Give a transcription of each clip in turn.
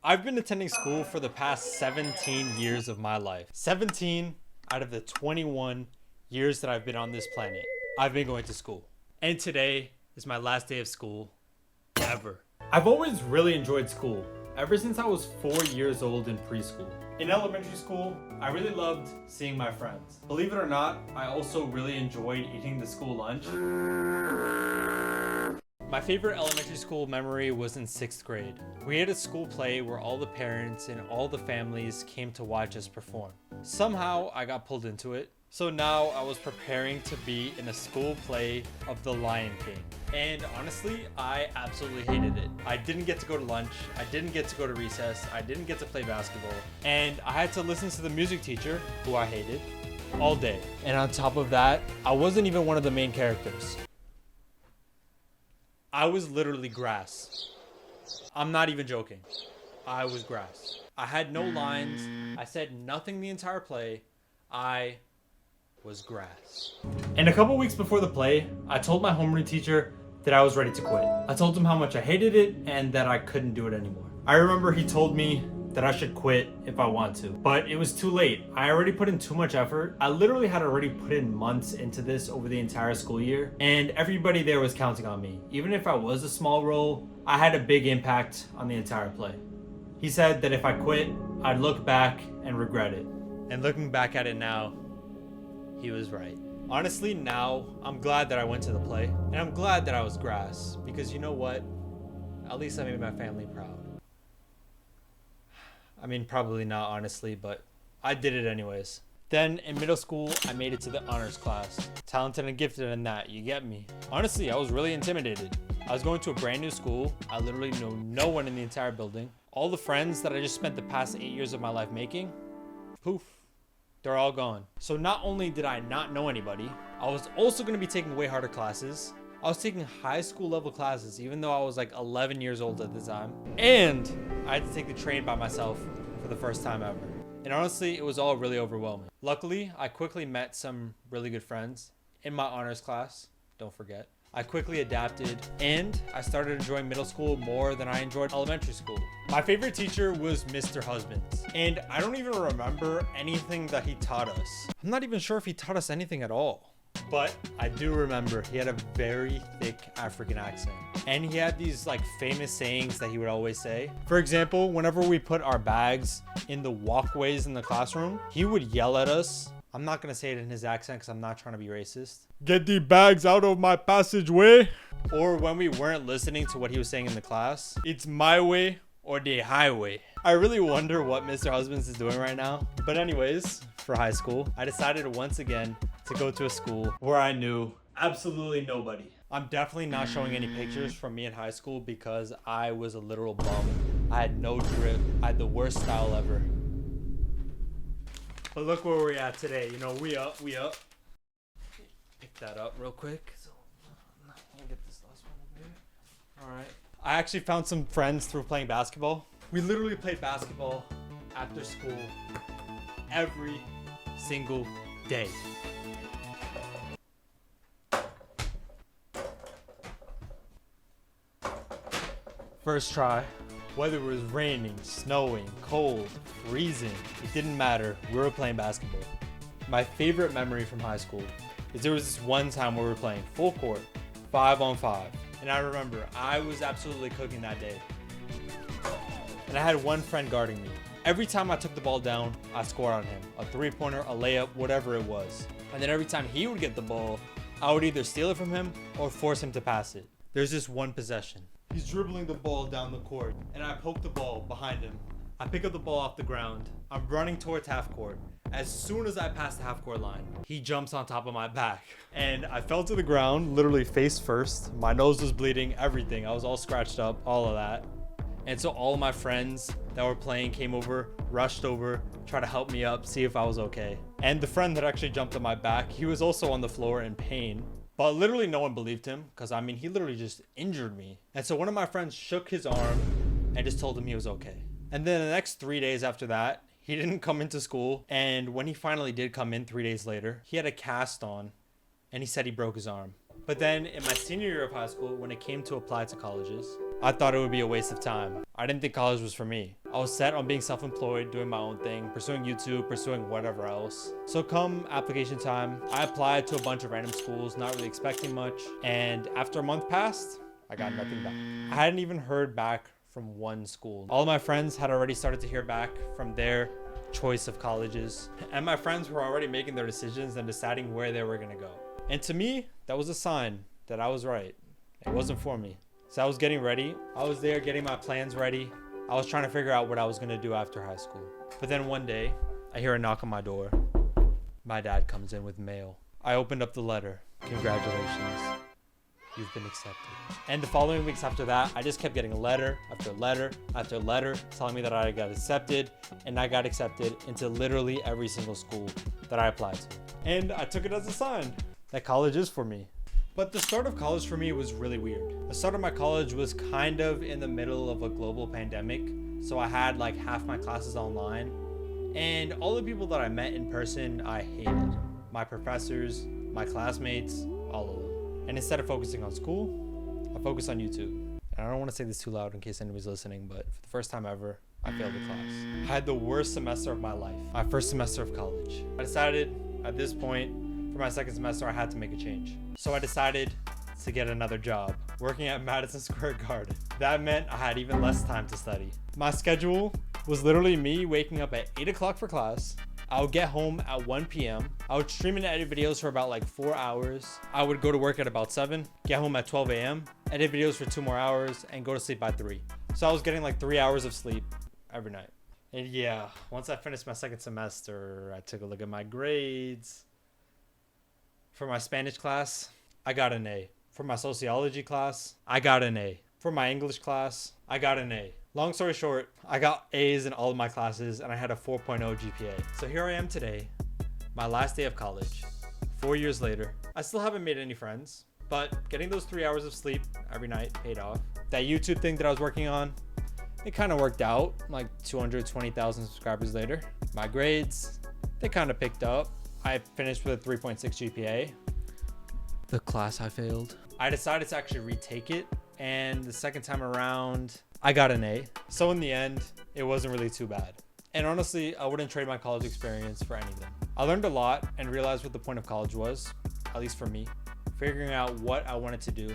I've been attending school for the past 17 years of my life. 17 out of the 21 years that I've been on this planet, I've been going to school. And today is my last day of school ever. I've always really enjoyed school, ever since I was 4 years old in preschool. In elementary school, I really loved seeing my friends. Believe it or not, I also really enjoyed eating the school lunch. My favorite elementary school memory was in 6th grade. We had a school play where all the parents and all the families came to watch us perform. Somehow I got pulled into it. So now I was preparing to be in a school play of The Lion King. And honestly, I absolutely hated it. I didn't get to go to lunch. I didn't get to go to recess. I didn't get to play basketball. And I had to listen to the music teacher, who I hated, all day. And on top of that, I wasn't even one of the main characters. I was literally grass. I'm not even joking. I was grass. I had no lines. I said nothing the entire play. I was grass. And a couple weeks before the play, I told my homeroom teacher that I was ready to quit. I told him how much I hated it and that I couldn't do it anymore. I remember he told me that I should quit if I want to, but it was too late. I already put in too much effort. I literally had already put in months into this over the entire school year, and everybody there was counting on me. Even if I was a small role, I had a big impact on the entire play. He said that if I quit, I'd look back and regret it. And looking back at it now, he was right. Honestly, now I'm glad that I went to the play, and I'm glad that I was grass, because you know what? At least I made my family proud. I mean, probably not, honestly, but I did it anyways. Then in middle school, I made it to the honors class. Talented and gifted in that, you get me. Honestly, I was really intimidated. I was going to a brand new school. I literally knew no one in the entire building. All the friends that I just spent the past 8 years of my life making, poof, they're all gone. So not only did I not know anybody, I was also going to be taking way harder classes. I was taking high school level classes, even though I was like 11 years old at the time. And I had to take the train by myself for the first time ever. And honestly, it was all really overwhelming. Luckily, I quickly met some really good friends in my honors class. Don't forget. I quickly adapted and I started enjoying middle school more than I enjoyed elementary school. My favorite teacher was Mr. Husbands. And I don't even remember anything that he taught us. I'm not even sure if he taught us anything at all. But I do remember he had a very thick African accent. And he had these like famous sayings that he would always say. For example, whenever we put our bags in the walkways in the classroom, he would yell at us. I'm not going to say it in his accent because I'm not trying to be racist. Get the bags out of my passageway. Or when we weren't listening to what he was saying in the class, it's my way or the highway. I really wonder what Mr. Husbands is doing right now. But anyways, for high school, I decided once again to go to a school where I knew absolutely nobody. I'm definitely not showing any pictures from me in high school because I was a literal bum. I had no drip. I had the worst style ever. But look where we're at today. You know, we up. Pick that up real quick. So, let me get this last one over here. All right. I actually found some friends through playing basketball. We literally played basketball after school every single day. First try, whether it was raining, snowing, cold, freezing, it didn't matter. We were playing basketball. My favorite memory from high school is there was this one time where we were playing full court, 5-on-5. And I remember I was absolutely cooking that day. And I had one friend guarding me. Every time I took the ball down, I scored on him. A three-pointer, a layup, whatever it was. And then every time he would get the ball, I would either steal it from him or force him to pass it. There's this one possession. He's dribbling the ball down the court, and I poke the ball behind him. I pick up the ball off the ground. I'm running towards half court. As soon as I pass the half court line, he jumps on top of my back. And I fell to the ground, literally face first. My nose was bleeding, everything. I was all scratched up, all of that. And so all of my friends that were playing came over, rushed over, tried to help me up, see if I was okay. And the friend that actually jumped on my back, he was also on the floor in pain. But literally no one believed him because, I mean, he literally just injured me. And so one of my friends shook his arm and just told him he was okay. And then the next 3 days after that, he didn't come into school. And when he finally did come in 3 days later, he had a cast on and he said he broke his arm. But then in my senior year of high school, when it came to apply to colleges, I thought it would be a waste of time. I didn't think college was for me. I was set on being self-employed, doing my own thing, pursuing YouTube, pursuing whatever else. So come application time, I applied to a bunch of random schools, not really expecting much. And after a month passed, I got nothing back. I hadn't even heard back from one school. All of my friends had already started to hear back from their choice of colleges. And my friends were already making their decisions and deciding where they were gonna go. And to me, that was a sign that I was right. It wasn't for me. So I was getting ready. I was there getting my plans ready. I was trying to figure out what I was gonna do after high school. But then one day, I hear a knock on my door. My dad comes in with mail. I opened up the letter. Congratulations. You've been accepted. And the following weeks after that, I just kept getting letter after letter after letter telling me that I got accepted, and I got accepted into literally every single school that I applied to. And I took it as a sign that college is for me. But the start of college for me was really weird. The start of my college was kind of in the middle of a global pandemic. So I had like half my classes online, and all the people that I met in person, I hated. My professors, my classmates, all of them. And instead of focusing on school, I focused on YouTube. And I don't want to say this too loud in case anybody's listening, but for the first time ever, I failed the class. I had the worst semester of my life, my first semester of college. I decided at this point, for my second semester, I had to make a change. So I decided to get another job, working at Madison Square Garden. That meant I had even less time to study. My schedule was literally me waking up at 8 o'clock for class. I would get home at 1 p.m. I would stream and edit videos for about like 4 hours. I would go to work at about 7, get home at 12 a.m., edit videos for 2 more hours, and go to sleep by 3. So I was getting like 3 hours of sleep every night. And yeah, once I finished my second semester, I took a look at my grades. For my Spanish class, I got an A. For my sociology class, I got an A. For my English class, I got an A. Long story short, I got A's in all of my classes and I had a 4.0 GPA. So here I am today, my last day of college, 4 years later. I still haven't made any friends, but getting those 3 hours of sleep every night paid off. That YouTube thing that I was working on, it kind of worked out, like 220,000 subscribers later. My grades, they kind of picked up. I finished with a 3.6 GPA. The class I failed. I decided to actually retake it, and the second time around, I got an A. So in the end, it wasn't really too bad. And honestly, I wouldn't trade my college experience for anything. I learned a lot and realized what the point of college was, at least for me, figuring out what I wanted to do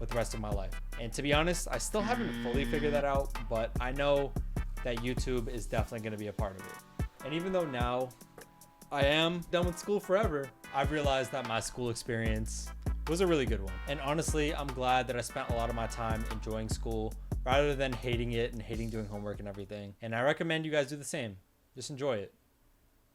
with the rest of my life. And to be honest, I still haven't fully figured that out, but I know that YouTube is definitely going to be a part of it. And even though now I am done with school forever, I've realized that my school experience was a really good one. And honestly, I'm glad that I spent a lot of my time enjoying school rather than hating it and hating doing homework and everything. And I recommend you guys do the same. Just enjoy it.